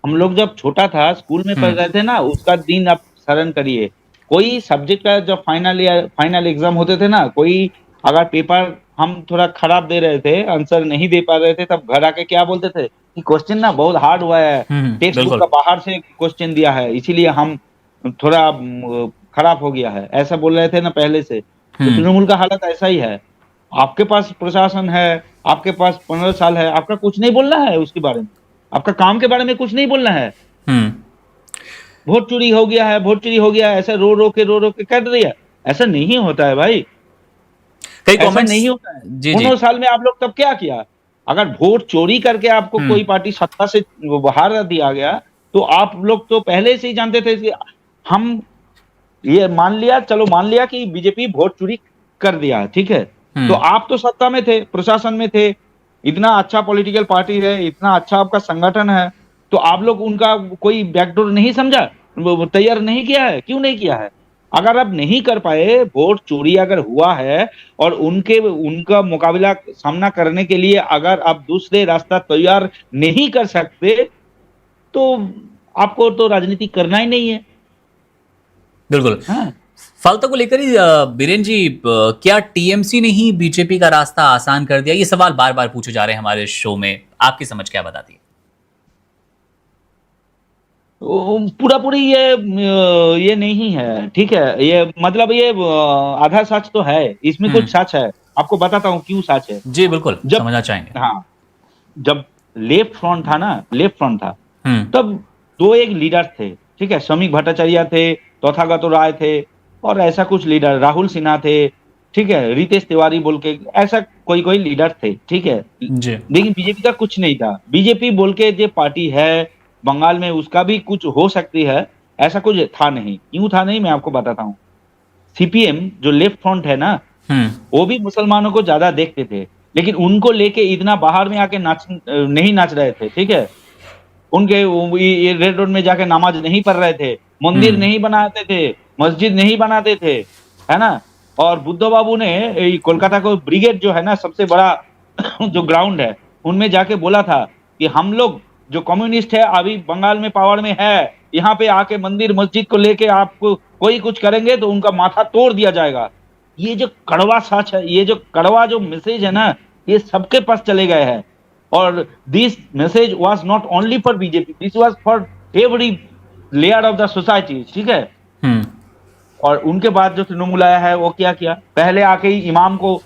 हम लोग जब छोटा था स्कूल में पढ़ हम्म। रहे थे ना, उसका दिन आप स्मरण करिए। कोई सब्जेक्ट का जब फाइनल एग्जाम होते थे ना, कोई अगर पेपर हम थोड़ा खराब दे रहे थे, आंसर नहीं दे पा रहे थे, तब घर आके क्या बोलते थे कि क्वेश्चन ना बहुत हार्ड हुआ है, टेक्स्ट बुक बिल्कुल। का बाहर से क्वेश्चन दिया है, इसीलिए हम थोड़ा खराब हो गया है, ऐसा बोल रहे थे ना पहले से। तो हम्म। तृणमूल का हालत ऐसा ही है। आपके पास प्रशासन है, आपके पास 15 साल है, आपका कुछ नहीं बोलना है उसके बारे में, आपका काम के बारे में कुछ नहीं बोलना है। हम्म। वोट चोरी हो गया है, वोट चोरी हो गया है, ऐसा रो रो के कर दिया। ऐसा नहीं होता है भाई, कई ऐसा कमेंट्स। नहीं होता है। जी जी। 15 साल में आप लोग तब क्या किया? अगर वोट चोरी करके आपको हम्म। कोई पार्टी सत्ता से बाहर दिया गया, तो आप लोग तो पहले से ही जानते थे कि हम ये मान लिया, चलो मान लिया कि बीजेपी वोट चोरी कर दिया, ठीक है। तो हम्म। आप तो सत्ता में थे, प्रशासन में थे, इतना अच्छा पॉलिटिकल पार्टी है, इतना अच्छा आपका संगठन है, तो आप लोग उनका कोई बैकडोर नहीं समझा, वो तैयार नहीं किया है? क्यों नहीं किया है? अगर आप नहीं कर पाए, वोट चोरी अगर हुआ है और उनके उनका मुकाबला सामना करने के लिए अगर आप दूसरे रास्ता तैयार नहीं कर सकते, तो आपको तो राजनीति करना ही नहीं है। बिल्कुल। हाँ। फाल्तू को लेकर ही बीरेन जी, क्या टीएमसी ने ही बीजेपी का रास्ता आसान कर दिया? ये सवाल बार बार पूछे जा रहे हैं हमारे शो में, आपकी समझ क्या बताती है? पूरा पूरी ये नहीं है, ठीक है, ये मतलब ये आधा सच तो है, इसमें हम्म। कुछ सच है। आपको बताता हूँ क्यों सच है। जी बिल्कुल, जब समझना चाहेंगे। हाँ, जब लेफ्ट फ्रंट था ना, लेफ्ट फ्रंट था, हम्म। तब दो एक लीडर थे, ठीक है, श्रमिक भट्टाचार्य थे, तथागत राय थे, और ऐसा कुछ लीडर, राहुल सिन्हा थे, ठीक है, रितेश तिवारी बोल के, ऐसा कोई कोई लीडर थे, ठीक है। जी। लेकिन बीजेपी का कुछ नहीं था। बीजेपी बोल के जो पार्टी है बंगाल में, उसका भी कुछ हो सकती है, ऐसा कुछ था नहीं। क्यों था नहीं, मैं आपको बताता हूँ। सीपीएम जो लेफ्ट फ्रंट है ना, हम्म। वो भी मुसलमानों को ज्यादा देखते थे, लेकिन उनको लेके इतना बाहर में आके नाच नहीं नाच रहे थे, ठीक है। उनके ये रेड रोड में जाके नमाज नहीं पढ़ रहे थे, मंदिर हम्म। नहीं बनाते थे, मस्जिद नहीं बनाते थे, है ना। और बुद्ध बाबू ने ये कोलकाता को ब्रिगेड जो है ना, सबसे बड़ा जो ग्राउंड है, उनमें जाके बोला था कि हम लोग जो कम्युनिस्ट है अभी बंगाल में पावर में है, यहाँ पे आके मंदिर मस्जिद को लेके आपको कोई कुछ करेंगे तो उनका माथा तोड़ दिया जाएगा। ये जो कड़वा सच है, ये जो कड़वा जो मैसेज है ना, ये सबके पास चले गए हैं। और this message was not only for BJP, this was for every layer of the society, ठीक है। हम्म। और उनके बाद जो तृणमूल आया है, वो क्या किया, पहले आके ही इमाम को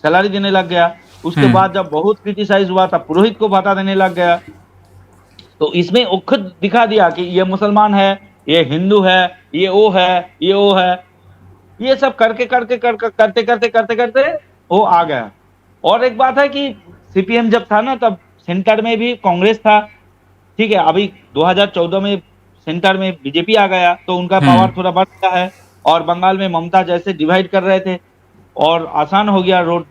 सैलरी देने लग गया। उसके हम्म। बाद जब बहुत क्रिटिसाइज हुआ तब पुरोहित को भत्ता देने लग गया। तो इसमें वो खुद दिखा दिया कि ये मुसलमान है, ये हिंदू है, ये वो है, ये वो है। ये सब करके करके करके करते करते करते करते वो आ गया। और एक बात है कि सीपीएम जब था ना, तब सेंटर में भी कांग्रेस था, ठीक है। अभी 2014 में सेंटर में बीजेपी आ गया, तो उनका हम्म। पावर थोड़ा बढ़ गया है। और बंगाल में ममता जैसे डिवाइड कर रहे थे, और आसान हो गया रोड।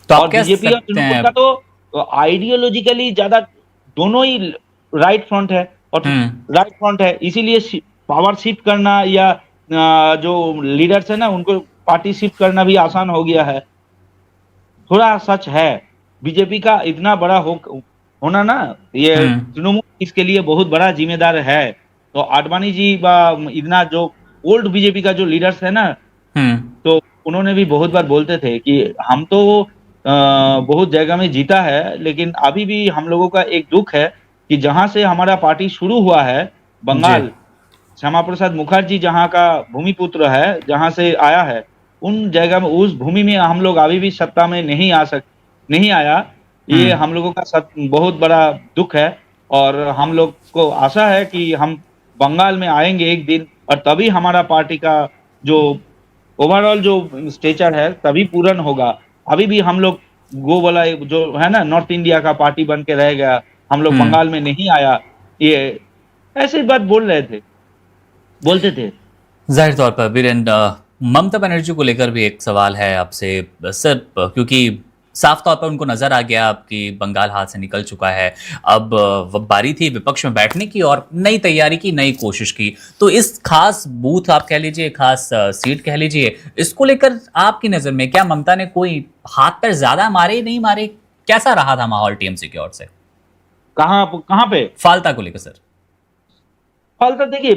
तो आप और कह बीजेपी और सकते तृणमूल हैं। का तो आइडियोलॉजिकली ज्यादा, दोनों ही राइट फ्रंट है, और हम्म। राइट फ्रंट है, इसीलिए पावर शिफ्ट करना या जो लीडर्स है ना, उनको पार्टी शिफ्ट करना भी आसान हो गया है। थोड़ा सच है, बीजेपी का इतना बड़ा होना ना, ये हम्म। तृणमूल इसके लिए बहुत बड़ा जिम्मेदार है। तो आडवाणी जी इतना जो ओल्ड बीजेपी का जो लीडर्स है ना, हम्म। तो उन्होंने भी बहुत बार बोलते थे कि हम तो बहुत जगह में जीता है, लेकिन अभी भी हम लोगों का एक दुख है कि जहां से हमारा पार्टी शुरू हुआ है, जी। बंगाल, श्यामा प्रसाद मुखर्जी जहाँ का भूमिपुत्र है, जहां से आया है, उन जगह में, उस भूमि में हम लोग अभी भी सत्ता में नहीं आया। ये हम्म। हम लोगों का बहुत बड़ा दुख है। और हम लोग को आशा है कि हम बंगाल में आएंगे एक दिन, और तभी हमारा पार्टी का जो ओवरऑल जो स्टेचर है तभी पूर्ण होगा। अभी भी हम लोग गो वाला जो है ना, नॉर्थ इंडिया का पार्टी बन के रह गया, हम लोग हम्म। बंगाल में नहीं आया, ये ऐसी बात बोल रहे थे, बोलते थे। जाहिर तौर पर वीरेंद्र, ममता बनर्जी को लेकर भी एक सवाल है आपसे सर, क्योंकि साफ तौर पर उनको नजर आ गया कि बंगाल हाथ से निकल चुका है। अब बारी थी विपक्ष में बैठने की और नई तैयारी की, नई कोशिश की। तो इस खास बूथ आप कह लीजिए, खास सीट कह लीजिए, इसको लेकर आपकी नजर में क्या ममता ने कोई हाथ पैर ज्यादा मारे, नहीं मारे? कैसा रहा था माहौल टीएमसी की ओर से? कहाँ कहाँ पे? फालता को लेकर सर। फलता देखिए,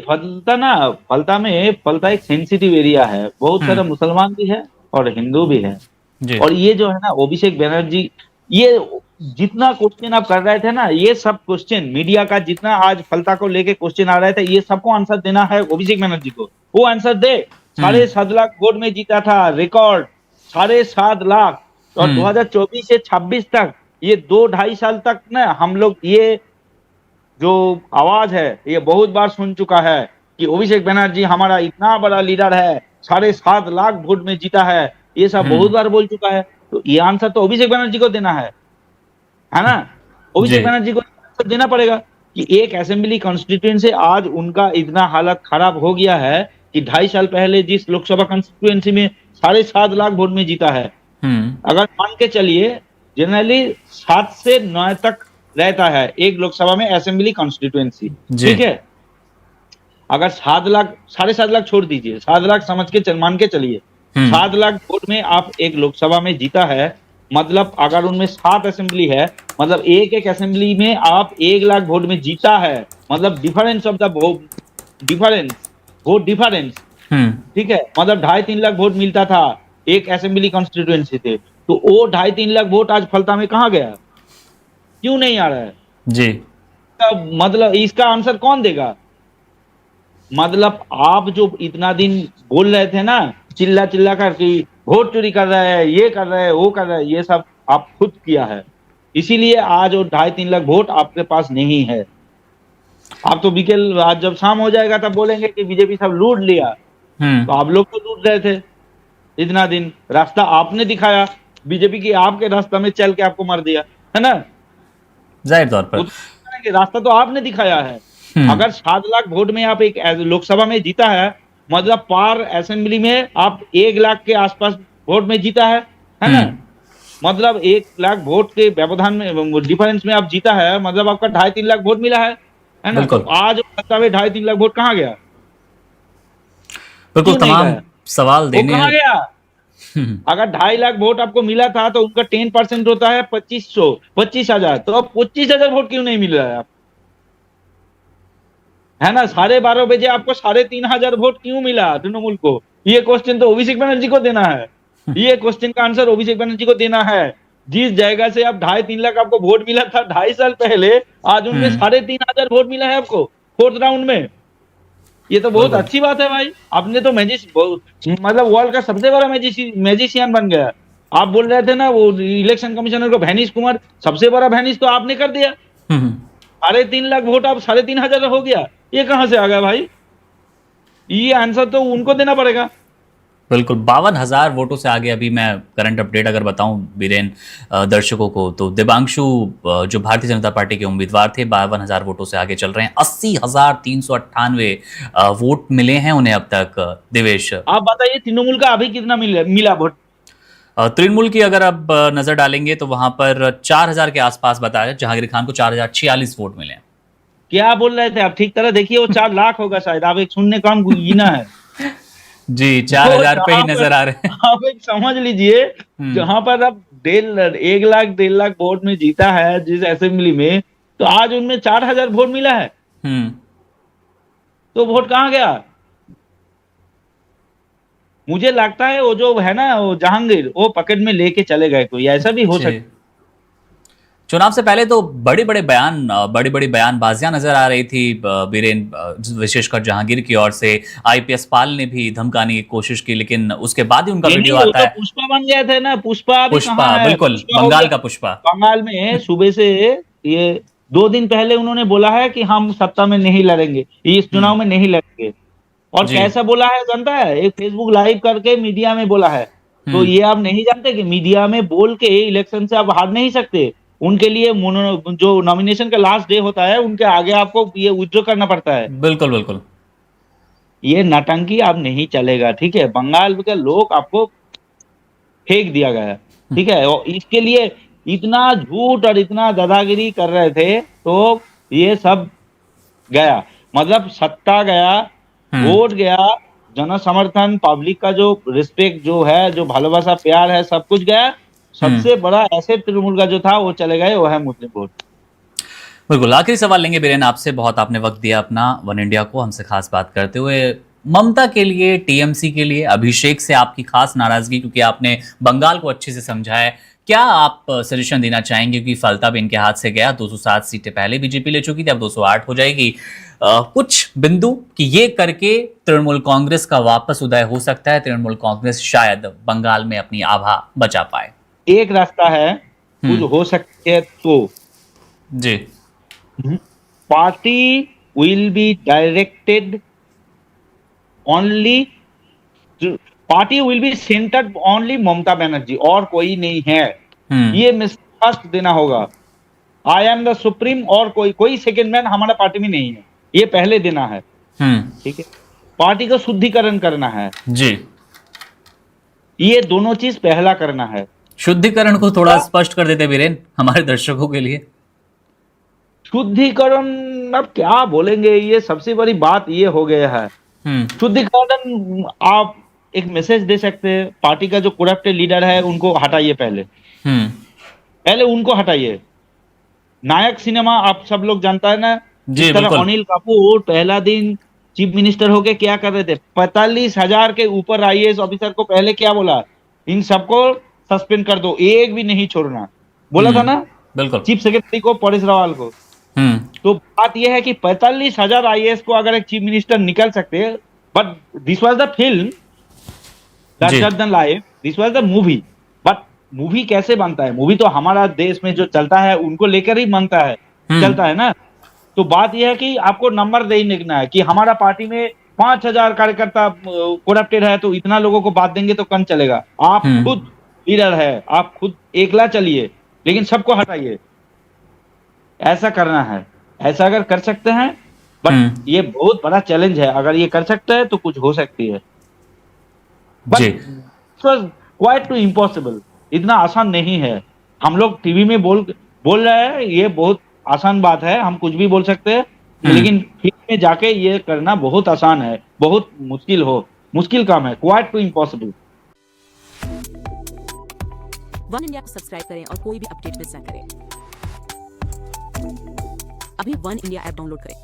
फलता एक सेंसिटिव एरिया है, बहुत सारे हम्म। मुसलमान भी है और हिंदू भी है। जी। और ये जो है ना अभिषेक बनर्जी, ये जितना क्वेश्चन आप कर रहे थे ना, ये सब क्वेश्चन मीडिया का जितना आज फलता को लेके क्वेश्चन आ रहे थे, ये सबको आंसर देना है अभिषेक बनर्जी को। वो आंसर दे। हम्म। 7.5 लाख वोट में जीता था, रिकॉर्ड 7.5 लाख। और हम्म। 2024 से 26 तक, ये 2-2.5 साल तक ना हम लोग ये जो आवाज है ये बहुत बार सुन चुका है कि अभिषेक बनर्जी हमारा इतना बड़ा लीडर है, 7.5 लाख वोट में जीता है, ये सब बहुत हम्म। बार बोल चुका है। तो ये आंसर तो अभिषेक बनर्जी को देना है ना? जी। अभिषेक बनर्जी को आंसर देना पड़ेगा कि एक असेंबली कॉन्स्टिट्यूएंसी आज उनका इतना हालत खराब हो गया है कि 2.5 साल पहले जिस लोकसभा कॉन्स्टिट्यूएंसी में 7.5 लाख वोट में जीता है, हम्म। अगर मान के चलिए जनरली 7 से 9 तक रहता है एक लोकसभा में असेंबली कॉन्स्टिट्यूएंसी, जी। ठीक है? अगर 7 लाख, 7.5 लाख छोड़ दीजिए, 7 लाख समझ के मान के चलिए, हम्म। 7 लाख वोट में आप एक लोकसभा में जीता है, मतलब अगर उनमें 7 असेंबली है, मतलब एक एक असेंबली में आप 1 लाख वोट में जीता है, मतलब difference of the difference, vote difference, hmm. ठीक है? मतलब 2.5-3 लाख वोट मिलता था एक असेंबली कॉन्स्टिट्यूएंसी थे, तो वो 2.5-3 लाख वोट आज फलता में कहाँ गया? क्यों नहीं आ रहा है? जी। मतलब इसका आंसर कौन देगा? मतलब आप जो इतना दिन बोल रहे थे ना, चिल्ला चिल्ला कर कि वोट चोरी कर रहा है, ये कर रहा है, वो कर रहा है, ये सब आप खुद किया है। इसीलिए आज वो 2.5-3 लाख वोट आपके पास नहीं है। आप तो बिकेल आज जब शाम हो जाएगा तब बोलेंगे कि बीजेपी सब लूट लिया। तो हम्म। आप लोग तो लूट रहे थे इतना दिन, रास्ता आपने दिखाया, बीजेपी की आपके रास्ता में चल के आपको मार दिया, है ना? जाहिर तौर वो पर। तो करेंगे, रास्ता तो आपने दिखाया है। हम्म। अगर 7 लाख वोट में आप एक लोकसभा में जीता है, मतलब पार असेंबली में आप 1 लाख के आसपास वोट में जीता है ना? हम्म। मतलब 1 लाख वोट के व्यवधान में, डिफरेंस में आप जीता है, मतलब आपका 2.5-3 लाख वोट मिला है ना? तो बिल्कुल। आज सत्ता में 2.5-3 लाख वोट कहाँ गया? बिल्कुल क्यों नहीं तमाम गया? सवाल वो देने। कहाँ गया? हम्म। अगर 2.5 लाख वोट आपको मिला था तो उनका 10% होता है 25,000, तो अब 25,000 वोट क्यों नहीं मिल रहा है? है ना? 12:30 बजे आपको 3,500 वोट क्यों मिला तृणमूल को? ये क्वेश्चन तो अभिषेक बनर्जी को देना है। ये क्वेश्चन का आंसर अभिषेक बनर्जी को देना है। जिस जगह से अब 2.5-3 लाख आपको वोट मिला था 2.5 साल पहले, आज उनमें हम्म। 3,500 वोट मिला है आपको फोर्थ राउंड में। ये तो बहुत बिल्कुल। अच्छी बात है भाई। आपने तो मतलब वर्ल्ड का सबसे बड़ा मैजिशियन बन गया। आप बोल रहे थे ना वो इलेक्शन कमिश्नर को भैनिश कुमार, सबसे बड़ा भैनिश तो आपने कर दिया। हम्म। 3.5 लाख वोट आप 3,500 हो गया, ये कहां से आ गया भाई? ये आंसर तो उनको देना पड़ेगा। बिल्कुल 52,000 वोटों से आगे। अभी मैं करंट अपडेट अगर बताऊं बीरेन दर्शकों को, तो दिव्यांशु जो भारतीय जनता पार्टी के उम्मीदवार थे 52,000 वोटों से आगे चल रहे हैं। 80,398 वोट मिले हैं उन्हें अब तक। देवेश, आप बताइए तृणमूल का अभी कितना मिला वोट? तृणमूल की अगर अब नजर डालेंगे तो वहां पर 4,000 के आसपास बताया। जहांगीर खान को 4,046 वोट मिले हैं। क्या बोल रहे थे आप? ठीक तरह देखिए, वो 4 लाख होगा शायद, आप एक शून्य कम गिना है। जी, तो 4,000 पे ही जहां नजर पर आ रहे हैं। आप एक समझ लीजिए, हम्म। जहां पर अब 1 लाख 1.5 लाख वोट में जीता है जिस असेंबली में, तो आज उनमें 4,000 वोट मिला है, हम्म। तो वोट कहाँ गया? मुझे लगता है वो जो है ना वो जहांगीर, वो पॉकेट में लेके चले गए, कोई ऐसा भी हो जी। सकता। चुनाव से पहले तो बड़ी बड़े बयान, बड़ी बड़ी बयानबाजियां नजर आ रही थी बीरेन, विशेषकर जहांगीर की ओर से। आईपीएस पाल ने भी धमकाने की कोशिश की, लेकिन उसके बाद ही उनका ये वीडियो नहीं, वो आता तो है। पुष्पा बन गए थे ना, पुष्पा अभी पुष्पा, कहाँ है? बिल्कुल पुष्पा हो बंगाल गया का पुष्पा। बंगाल में सुबह से। ये 2 दिन पहले उन्होंने बोला है कि हम सत्ता में नहीं लड़ेंगे, इस चुनाव हम्म। में नहीं लड़ेंगे। और जी। कैसा बोला है जानता है? एक फेसबुक लाइव करके मीडिया में बोला है। तो हम्म। ये आप नहीं जानते कि मीडिया में बोल के इलेक्शन से आप हार नहीं सकते। उनके लिए जो नॉमिनेशन का लास्ट डे होता है, उनके आगे आपको ये विथड्रॉ करना पड़ता है। बिल्कुल बिल्कुल। ये नौटंकी अब नहीं चलेगा, ठीक है? बंगाल के लोग आपको फेंक दिया गया है, ठीक है? और इसके लिए इतना झूठ और इतना दादागिरी कर रहे थे, तो ये सब गया, मतलब सत्ता गया, हम्म। वोट गया, जन समर्थन, पब्लिक का जो रिस्पेक्ट जो है, जो भालोबासा प्यार है, सब कुछ गया। हम्म। सबसे बड़ा एसेट तृणमूल का जो था वो चले गए, वो है मुस्लिम वोट। बिल्कुल, आखिरी सवाल लेंगे बीरेन आपसे। बहुत आपने वक्त दिया अपना वन इंडिया को हमसे खास बात करते हुए। ममता के लिए, टीएमसी के लिए, अभिषेक से आपकी खास नाराजगी, क्योंकि आपने बंगाल को अच्छे से समझा है, क्या आप सजेशन देना चाहेंगे? क्योंकि फलता भी इनके हाथ से गया, 207 सीटें पहले बीजेपी ले चुकी थी, अब 208 हो जाएगी। कुछ बिंदु कि ये करके तृणमूल कांग्रेस का वापस उदय हो सकता है, तृणमूल कांग्रेस शायद बंगाल में अपनी आभा बचा पाए। एक रास्ता है, कुछ हो सकती है तो जी। Party will be directed only, party will be centred only Mamata Banerjee, और कोई नहीं है। ये मैसेज फर्स्ट देना होगा, आई एम द सुप्रीम, और कोई सेकंड मैन हमारा पार्टी में नहीं है, ये पहले देना है। ठीक है, पार्टी का शुद्धिकरण करना है जी। ये दोनों चीज पहला करना है। शुद्धिकरण को थोड़ा स्पष्ट कर देते बीरेन हमारे दर्शकों के लिए। शुद्धिकरण अब क्या बोलेंगे, ये सबसे बड़ी बात ये हो गया है। शुद्धिकरण आप एक मैसेज दे सकते हैं, पार्टी का जो करप्टेड लीडर है उनको हटाइए, पहले उनको हटाइए। नायक सिनेमा आप सब लोग जानता है ना, जिस तरह अनिल कपूर पहला दिन चीफ मिनिस्टर होके क्या कर रहे थे, 45,000 के ऊपर आईएएस ऑफिसर को पहले क्या बोला, इन सबको सस्पेंड कर दो, एक भी नहीं छोड़ना, बोला था ना, बिल्कुल, चीफ सेक्रेटरी को, परेश रावल को। तो बात यह है कि 45,000 आईएएस को अगर एक चीफ मिनिस्टर निकल सकते हैं, but this was the film larger than life, this was the movie. But movie कैसे बनता है, मूवी तो हमारा देश में जो चलता है उनको लेकर ही बनता है, चलता है ना। तो बात यह है कि आपको नंबर देखना है कि हमारा पार्टी में 5,000 कार्यकर्ता करप्टेड है, तो इतना लोगों को बात देंगे तो कम चलेगा। आप खुद लीडर है, आप खुद एकला चलिए, लेकिन सबको हटाइए, ऐसा करना है। ऐसा अगर कर सकते हैं, बट ये बहुत बड़ा चैलेंज है, अगर ये कर सकते हैं तो कुछ हो सकती है, but it was quite too impossible, इतना आसान नहीं है। हम लोग टीवी में बोल रहे हैं, ये बहुत आसान बात है, हम कुछ भी बोल सकते हैं, लेकिन फील्ड में जाके ये करना बहुत आसान है, बहुत मुश्किल काम है, quite too impossible. One India को सब्सक्राइब करें और कोई भी अपडेट मिस ना करें। अभी वन इंडिया ऐप डाउनलोड करें।